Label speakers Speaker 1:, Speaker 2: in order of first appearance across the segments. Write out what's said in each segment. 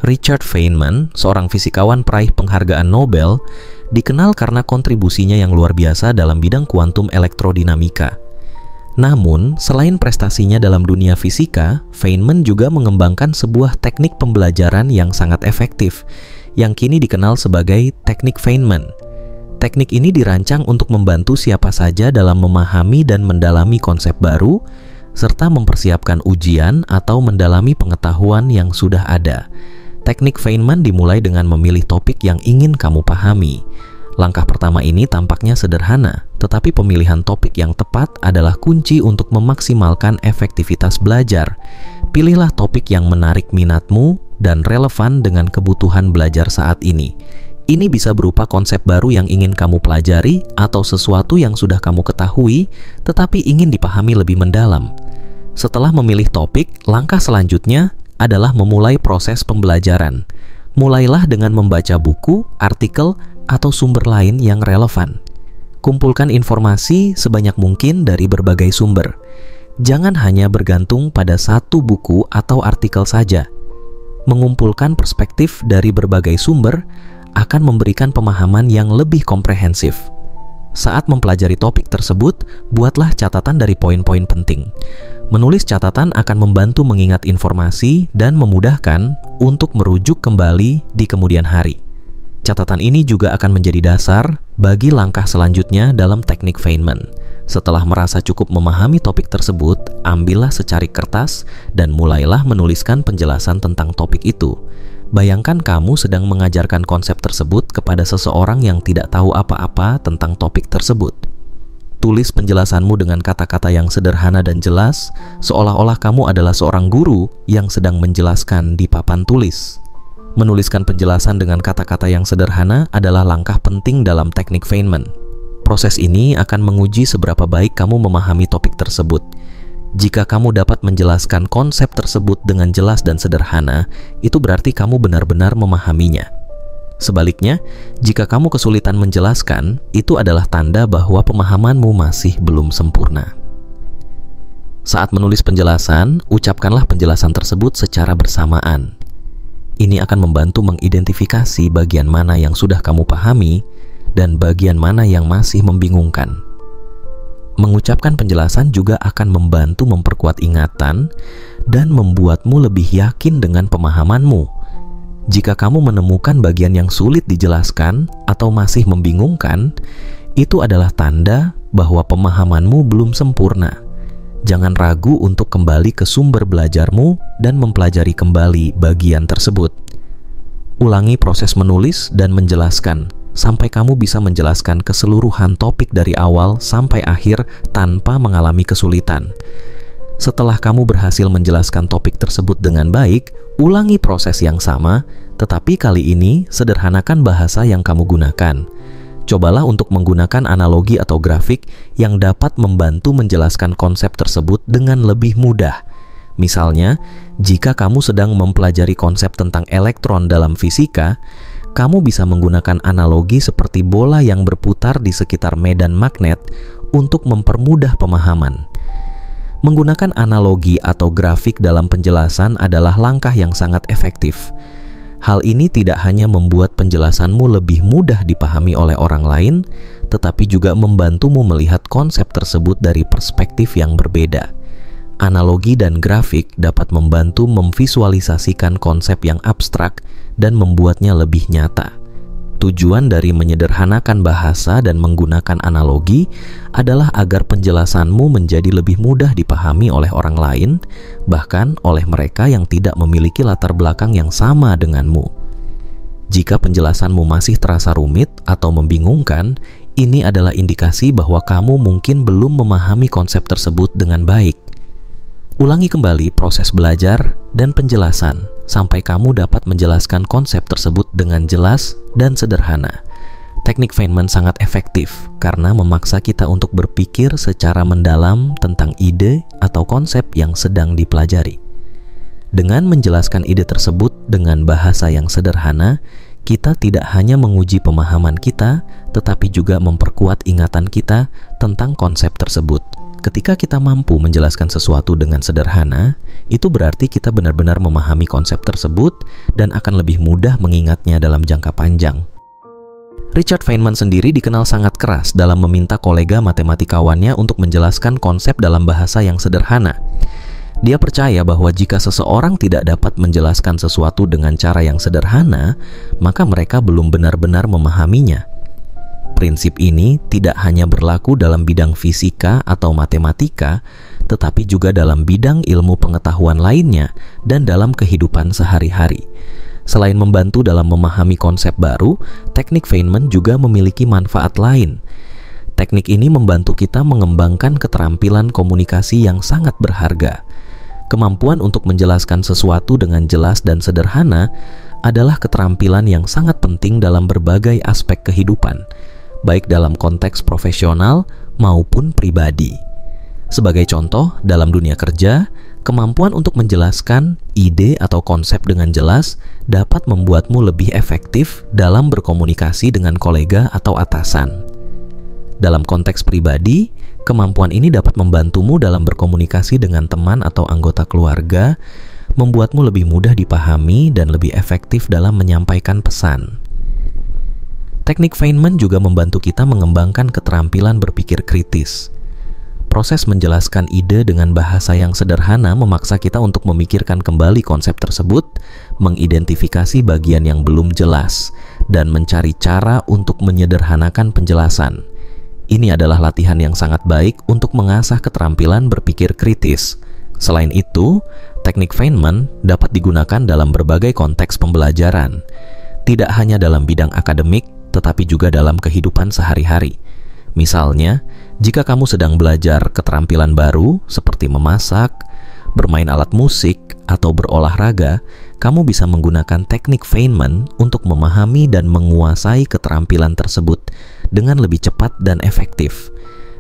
Speaker 1: Richard Feynman, seorang fisikawan peraih penghargaan Nobel, dikenal karena kontribusinya yang luar biasa dalam bidang kuantum elektrodinamika. Namun, selain prestasinya dalam dunia fisika, Feynman juga mengembangkan sebuah teknik pembelajaran yang sangat efektif, yang kini dikenal sebagai teknik Feynman. Teknik ini dirancang untuk membantu siapa saja dalam memahami dan mendalami konsep baru, serta mempersiapkan ujian atau mendalami pengetahuan yang sudah ada. Teknik Feynman dimulai dengan memilih topik yang ingin kamu pahami. Langkah pertama ini tampaknya sederhana, tetapi pemilihan topik yang tepat adalah kunci untuk memaksimalkan efektivitas belajar. Pilihlah topik yang menarik minatmu dan relevan dengan kebutuhan belajar saat ini. Ini bisa berupa konsep baru yang ingin kamu pelajari atau sesuatu yang sudah kamu ketahui, tetapi ingin dipahami lebih mendalam. Setelah memilih topik, langkah selanjutnya adalah memulai proses pembelajaran. Mulailah dengan membaca buku, artikel, atau sumber lain yang relevan. Kumpulkan informasi sebanyak mungkin dari berbagai sumber. Jangan hanya bergantung pada satu buku atau artikel saja. Mengumpulkan perspektif dari berbagai sumber akan memberikan pemahaman yang lebih komprehensif. Saat mempelajari topik tersebut, buatlah catatan dari poin-poin penting. Menulis catatan akan membantu mengingat informasi dan memudahkan untuk merujuk kembali di kemudian hari. Catatan ini juga akan menjadi dasar bagi langkah selanjutnya dalam teknik Feynman. Setelah merasa cukup memahami topik tersebut, ambillah secarik kertas dan mulailah menuliskan penjelasan tentang topik itu. Bayangkan kamu sedang mengajarkan konsep tersebut kepada seseorang yang tidak tahu apa-apa tentang topik tersebut. Tulis penjelasanmu dengan kata-kata yang sederhana dan jelas, seolah-olah kamu adalah seorang guru yang sedang menjelaskan di papan tulis. Menuliskan penjelasan dengan kata-kata yang sederhana adalah langkah penting dalam teknik Feynman. Proses ini akan menguji seberapa baik kamu memahami topik tersebut. Jika kamu dapat menjelaskan konsep tersebut dengan jelas dan sederhana, itu berarti kamu benar-benar memahaminya. Sebaliknya, jika kamu kesulitan menjelaskan, itu adalah tanda bahwa pemahamanmu masih belum sempurna. Saat menulis penjelasan, ucapkanlah penjelasan tersebut secara bersamaan. Ini akan membantu mengidentifikasi bagian mana yang sudah kamu pahami dan bagian mana yang masih membingungkan. Mengucapkan penjelasan juga akan membantu memperkuat ingatan dan membuatmu lebih yakin dengan pemahamanmu. Jika kamu menemukan bagian yang sulit dijelaskan atau masih membingungkan, itu adalah tanda bahwa pemahamanmu belum sempurna. Jangan ragu untuk kembali ke sumber belajarmu dan mempelajari kembali bagian tersebut. Ulangi proses menulis dan menjelaskan sampai kamu bisa menjelaskan keseluruhan topik dari awal sampai akhir tanpa mengalami kesulitan. Setelah kamu berhasil menjelaskan topik tersebut dengan baik, ulangi proses yang sama, tetapi kali ini sederhanakan bahasa yang kamu gunakan. Cobalah untuk menggunakan analogi atau grafik yang dapat membantu menjelaskan konsep tersebut dengan lebih mudah. Misalnya, jika kamu sedang mempelajari konsep tentang elektron dalam fisika, kamu bisa menggunakan analogi seperti bola yang berputar di sekitar medan magnet untuk mempermudah pemahaman. Menggunakan analogi atau grafik dalam penjelasan adalah langkah yang sangat efektif. Hal ini tidak hanya membuat penjelasanmu lebih mudah dipahami oleh orang lain, tetapi juga membantumu melihat konsep tersebut dari perspektif yang berbeda. Analogi dan grafik dapat membantu memvisualisasikan konsep yang abstrak dan membuatnya lebih nyata. Tujuan dari menyederhanakan bahasa dan menggunakan analogi adalah agar penjelasanmu menjadi lebih mudah dipahami oleh orang lain, bahkan oleh mereka yang tidak memiliki latar belakang yang sama denganmu. Jika penjelasanmu masih terasa rumit atau membingungkan, ini adalah indikasi bahwa kamu mungkin belum memahami konsep tersebut dengan baik. Ulangi kembali proses belajar dan penjelasan sampai kamu dapat menjelaskan konsep tersebut dengan jelas dan sederhana. Teknik Feynman sangat efektif karena memaksa kita untuk berpikir secara mendalam tentang ide atau konsep yang sedang dipelajari. Dengan menjelaskan ide tersebut dengan bahasa yang sederhana, kita tidak hanya menguji pemahaman kita, tetapi juga memperkuat ingatan kita tentang konsep tersebut. Ketika kita mampu menjelaskan sesuatu dengan sederhana, itu berarti kita benar-benar memahami konsep tersebut dan akan lebih mudah mengingatnya dalam jangka panjang. Richard Feynman sendiri dikenal sangat keras dalam meminta kolega matematikawannya untuk menjelaskan konsep dalam bahasa yang sederhana. Dia percaya bahwa jika seseorang tidak dapat menjelaskan sesuatu dengan cara yang sederhana, maka mereka belum benar-benar memahaminya. Prinsip ini tidak hanya berlaku dalam bidang fisika atau matematika, tetapi juga dalam bidang ilmu pengetahuan lainnya dan dalam kehidupan sehari-hari. Selain membantu dalam memahami konsep baru, teknik Feynman juga memiliki manfaat lain. Teknik ini membantu kita mengembangkan keterampilan komunikasi yang sangat berharga. Kemampuan untuk menjelaskan sesuatu dengan jelas dan sederhana adalah keterampilan yang sangat penting dalam berbagai aspek kehidupan, baik dalam konteks profesional maupun pribadi. Sebagai contoh, dalam dunia kerja, kemampuan untuk menjelaskan ide atau konsep dengan jelas dapat membuatmu lebih efektif dalam berkomunikasi dengan kolega atau atasan. Dalam konteks pribadi, kemampuan ini dapat membantumu dalam berkomunikasi dengan teman atau anggota keluarga, membuatmu lebih mudah dipahami dan lebih efektif dalam menyampaikan pesan. Teknik Feynman juga membantu kita mengembangkan keterampilan berpikir kritis. Proses menjelaskan ide dengan bahasa yang sederhana memaksa kita untuk memikirkan kembali konsep tersebut, mengidentifikasi bagian yang belum jelas, dan mencari cara untuk menyederhanakan penjelasan. Ini adalah latihan yang sangat baik untuk mengasah keterampilan berpikir kritis. Selain itu, teknik Feynman dapat digunakan dalam berbagai konteks pembelajaran, tidak hanya dalam bidang akademik, tetapi juga dalam kehidupan sehari-hari. Misalnya, jika kamu sedang belajar keterampilan baru seperti memasak, bermain alat musik, atau berolahraga, kamu bisa menggunakan teknik Feynman untuk memahami dan menguasai keterampilan tersebut dengan lebih cepat dan efektif.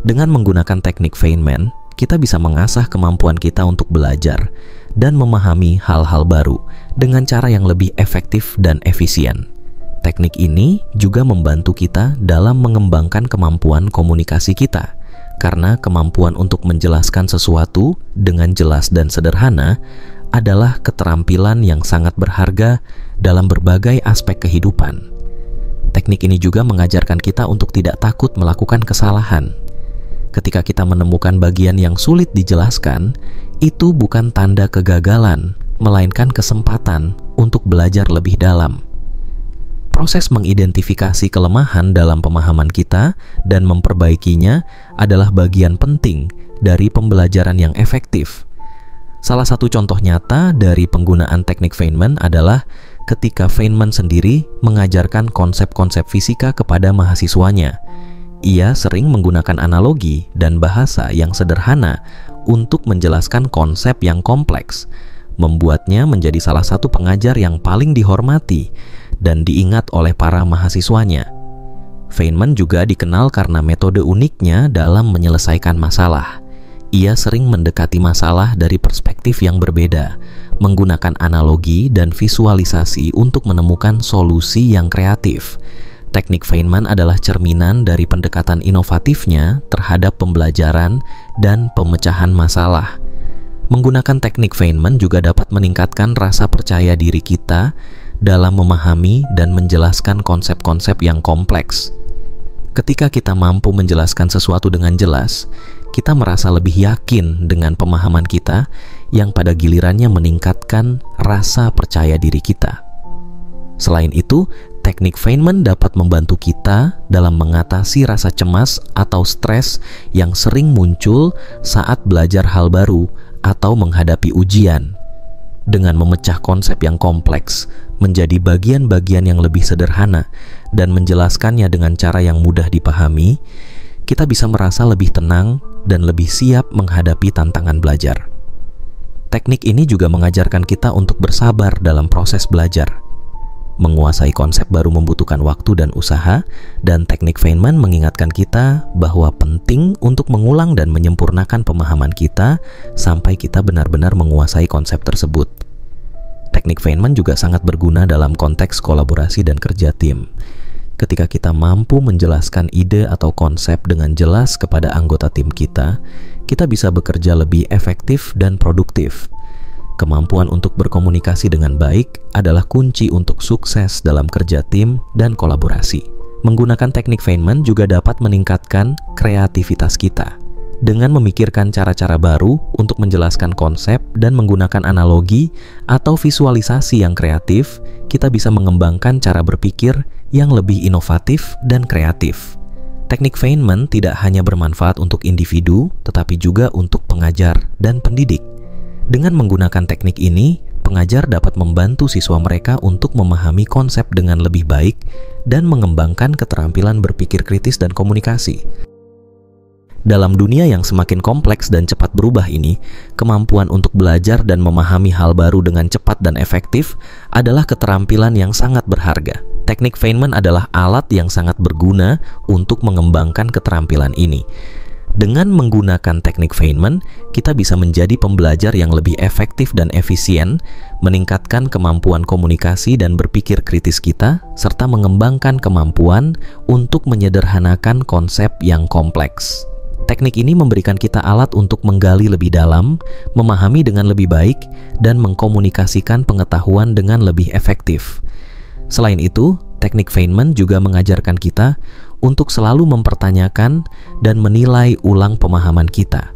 Speaker 1: Dengan menggunakan teknik Feynman, kita bisa mengasah kemampuan kita untuk belajar dan memahami hal-hal baru dengan cara yang lebih efektif dan efisien. Teknik ini juga membantu kita dalam mengembangkan kemampuan komunikasi kita, karena kemampuan untuk menjelaskan sesuatu dengan jelas dan sederhana adalah keterampilan yang sangat berharga dalam berbagai aspek kehidupan. Teknik ini juga mengajarkan kita untuk tidak takut melakukan kesalahan. Ketika kita menemukan bagian yang sulit dijelaskan, itu bukan tanda kegagalan, melainkan kesempatan untuk belajar lebih dalam. Proses mengidentifikasi kelemahan dalam pemahaman kita dan memperbaikinya adalah bagian penting dari pembelajaran yang efektif. Salah satu contoh nyata dari penggunaan teknik Feynman adalah ketika Feynman sendiri mengajarkan konsep-konsep fisika kepada mahasiswanya. Ia sering menggunakan analogi dan bahasa yang sederhana untuk menjelaskan konsep yang kompleks, membuatnya menjadi salah satu pengajar yang paling dihormati dan diingat oleh para mahasiswanya. Feynman juga dikenal karena metode uniknya dalam menyelesaikan masalah. Ia sering mendekati masalah dari perspektif yang berbeda, menggunakan analogi dan visualisasi untuk menemukan solusi yang kreatif. Teknik Feynman adalah cerminan dari pendekatan inovatifnya terhadap pembelajaran dan pemecahan masalah. Menggunakan teknik Feynman juga dapat meningkatkan rasa percaya diri kita dalam memahami dan menjelaskan konsep-konsep yang kompleks. Ketika kita mampu menjelaskan sesuatu dengan jelas, kita merasa lebih yakin dengan pemahaman kita yang pada gilirannya meningkatkan rasa percaya diri kita. Selain itu, teknik Feynman dapat membantu kita dalam mengatasi rasa cemas atau stres yang sering muncul saat belajar hal baru atau menghadapi ujian. Dengan memecah konsep yang kompleks menjadi bagian-bagian yang lebih sederhana dan menjelaskannya dengan cara yang mudah dipahami, kita bisa merasa lebih tenang dan lebih siap menghadapi tantangan belajar. Teknik ini juga mengajarkan kita untuk bersabar dalam proses belajar. Menguasai konsep baru membutuhkan waktu dan usaha, dan teknik Feynman mengingatkan kita bahwa penting untuk mengulang dan menyempurnakan pemahaman kita sampai kita benar-benar menguasai konsep tersebut. Teknik Feynman juga sangat berguna dalam konteks kolaborasi dan kerja tim. Ketika kita mampu menjelaskan ide atau konsep dengan jelas kepada anggota tim kita, kita bisa bekerja lebih efektif dan produktif. Kemampuan untuk berkomunikasi dengan baik adalah kunci untuk sukses dalam kerja tim dan kolaborasi. Menggunakan teknik Feynman juga dapat meningkatkan kreativitas kita. Dengan memikirkan cara-cara baru untuk menjelaskan konsep dan menggunakan analogi atau visualisasi yang kreatif, kita bisa mengembangkan cara berpikir yang lebih inovatif dan kreatif. Teknik Feynman tidak hanya bermanfaat untuk individu, tetapi juga untuk pengajar dan pendidik. Dengan menggunakan teknik ini, pengajar dapat membantu siswa mereka untuk memahami konsep dengan lebih baik dan mengembangkan keterampilan berpikir kritis dan komunikasi. Dalam dunia yang semakin kompleks dan cepat berubah ini, kemampuan untuk belajar dan memahami hal baru dengan cepat dan efektif adalah keterampilan yang sangat berharga. Teknik Feynman adalah alat yang sangat berguna untuk mengembangkan keterampilan ini. Dengan menggunakan teknik Feynman, kita bisa menjadi pembelajar yang lebih efektif dan efisien, meningkatkan kemampuan komunikasi dan berpikir kritis kita, serta mengembangkan kemampuan untuk menyederhanakan konsep yang kompleks. Teknik ini memberikan kita alat untuk menggali lebih dalam, memahami dengan lebih baik, dan mengkomunikasikan pengetahuan dengan lebih efektif. Selain itu, teknik Feynman juga mengajarkan kita untuk selalu mempertanyakan dan menilai ulang pemahaman kita.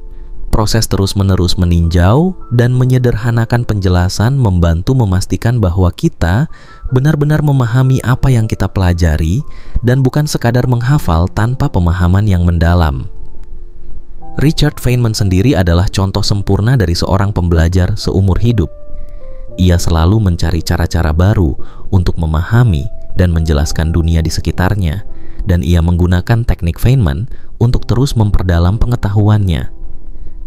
Speaker 1: Proses terus-menerus meninjau dan menyederhanakan penjelasan membantu memastikan bahwa kita benar-benar memahami apa yang kita pelajari dan bukan sekadar menghafal tanpa pemahaman yang mendalam. Richard Feynman sendiri adalah contoh sempurna dari seorang pembelajar seumur hidup. Ia selalu mencari cara-cara baru untuk memahami dan menjelaskan dunia di sekitarnya, dan ia menggunakan teknik Feynman untuk terus memperdalam pengetahuannya.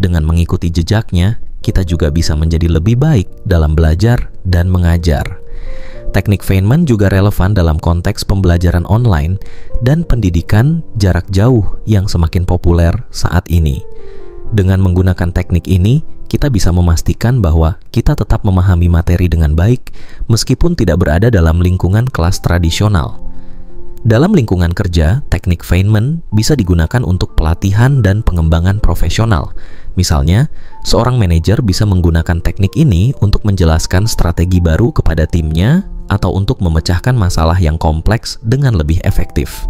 Speaker 1: Dengan mengikuti jejaknya, kita juga bisa menjadi lebih baik dalam belajar dan mengajar. Teknik Feynman juga relevan dalam konteks pembelajaran online dan pendidikan jarak jauh yang semakin populer saat ini. Dengan menggunakan teknik ini, kita bisa memastikan bahwa kita tetap memahami materi dengan baik meskipun tidak berada dalam lingkungan kelas tradisional. Dalam lingkungan kerja, teknik Feynman bisa digunakan untuk pelatihan dan pengembangan profesional. Misalnya, seorang manajer bisa menggunakan teknik ini untuk menjelaskan strategi baru kepada timnya atau untuk memecahkan masalah yang kompleks dengan lebih efektif.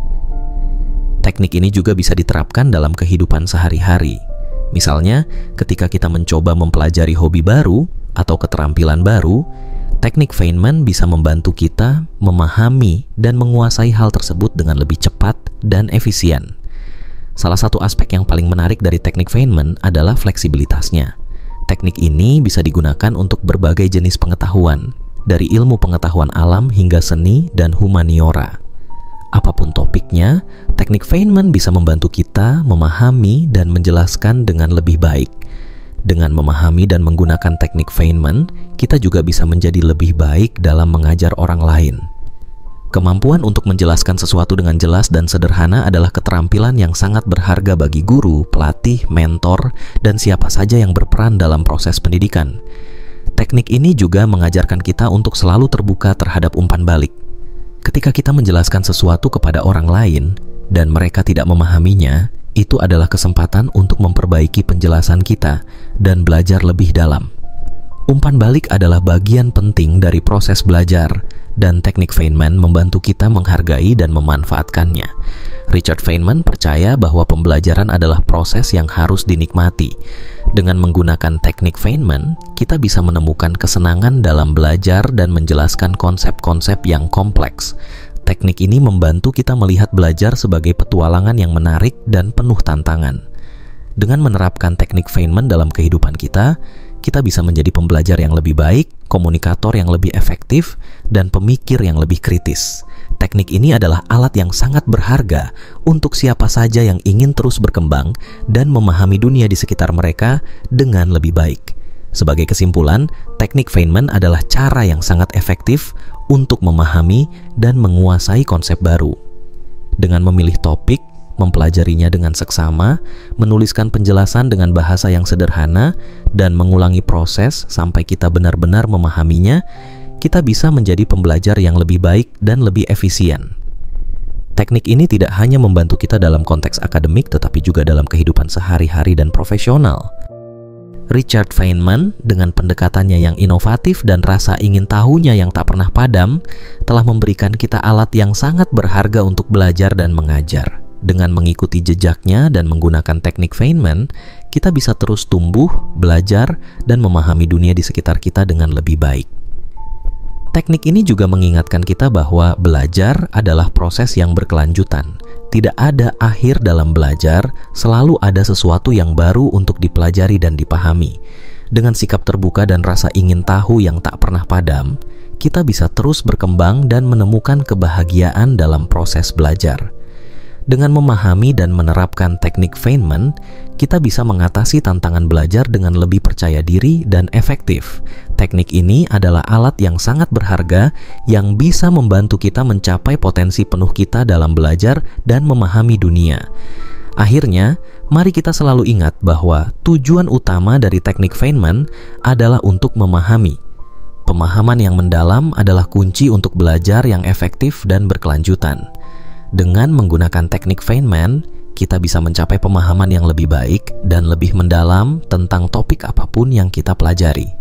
Speaker 1: Teknik ini juga bisa diterapkan dalam kehidupan sehari-hari. Misalnya, ketika kita mencoba mempelajari hobi baru atau keterampilan baru, teknik Feynman bisa membantu kita memahami dan menguasai hal tersebut dengan lebih cepat dan efisien. Salah satu aspek yang paling menarik dari teknik Feynman adalah fleksibilitasnya. Teknik ini bisa digunakan untuk berbagai jenis pengetahuan, dari ilmu pengetahuan alam hingga seni dan humaniora. Apapun topiknya, teknik Feynman bisa membantu kita memahami dan menjelaskan dengan lebih baik. Dengan memahami dan menggunakan teknik Feynman, kita juga bisa menjadi lebih baik dalam mengajar orang lain. Kemampuan untuk menjelaskan sesuatu dengan jelas dan sederhana adalah keterampilan yang sangat berharga bagi guru, pelatih, mentor, dan siapa saja yang berperan dalam proses pendidikan. Teknik ini juga mengajarkan kita untuk selalu terbuka terhadap umpan balik. Ketika kita menjelaskan sesuatu kepada orang lain dan mereka tidak memahaminya, itu adalah kesempatan untuk memperbaiki penjelasan kita dan belajar lebih dalam. Umpan balik adalah bagian penting dari proses belajar, dan teknik Feynman membantu kita menghargai dan memanfaatkannya. Richard Feynman percaya bahwa pembelajaran adalah proses yang harus dinikmati. Dengan menggunakan teknik Feynman, kita bisa menemukan kesenangan dalam belajar dan menjelaskan konsep-konsep yang kompleks. Teknik ini membantu kita melihat belajar sebagai petualangan yang menarik dan penuh tantangan. Dengan menerapkan teknik Feynman dalam kehidupan kita bisa menjadi pembelajar yang lebih baik, komunikator yang lebih efektif, dan pemikir yang lebih kritis. Teknik ini adalah alat yang sangat berharga untuk siapa saja yang ingin terus berkembang dan memahami dunia di sekitar mereka dengan lebih baik. Sebagai kesimpulan, teknik Feynman adalah cara yang sangat efektif untuk memahami dan menguasai konsep baru. Dengan memilih topik, mempelajarinya dengan seksama, menuliskan penjelasan dengan bahasa yang sederhana, dan mengulangi proses sampai kita benar-benar memahaminya, kita bisa menjadi pembelajar yang lebih baik dan lebih efisien. Teknik ini tidak hanya membantu kita dalam konteks akademik, tetapi juga dalam kehidupan sehari-hari dan profesional. Richard Feynman dengan pendekatannya yang inovatif dan rasa ingin tahunya yang tak pernah padam telah memberikan kita alat yang sangat berharga untuk belajar dan mengajar. Dengan mengikuti jejaknya dan menggunakan teknik Feynman, kita bisa terus tumbuh, belajar, dan memahami dunia di sekitar kita dengan lebih baik. Teknik ini juga mengingatkan kita bahwa belajar adalah proses yang berkelanjutan. Tidak ada akhir dalam belajar, selalu ada sesuatu yang baru untuk dipelajari dan dipahami. Dengan sikap terbuka dan rasa ingin tahu yang tak pernah padam, kita bisa terus berkembang dan menemukan kebahagiaan dalam proses belajar. Dengan memahami dan menerapkan teknik Feynman, kita bisa mengatasi tantangan belajar dengan lebih percaya diri dan efektif. Teknik ini adalah alat yang sangat berharga yang bisa membantu kita mencapai potensi penuh kita dalam belajar dan memahami dunia. Akhirnya, mari kita selalu ingat bahwa tujuan utama dari teknik Feynman adalah untuk memahami. Pemahaman yang mendalam adalah kunci untuk belajar yang efektif dan berkelanjutan. Dengan menggunakan teknik Feynman, kita bisa mencapai pemahaman yang lebih baik dan lebih mendalam tentang topik apapun yang kita pelajari.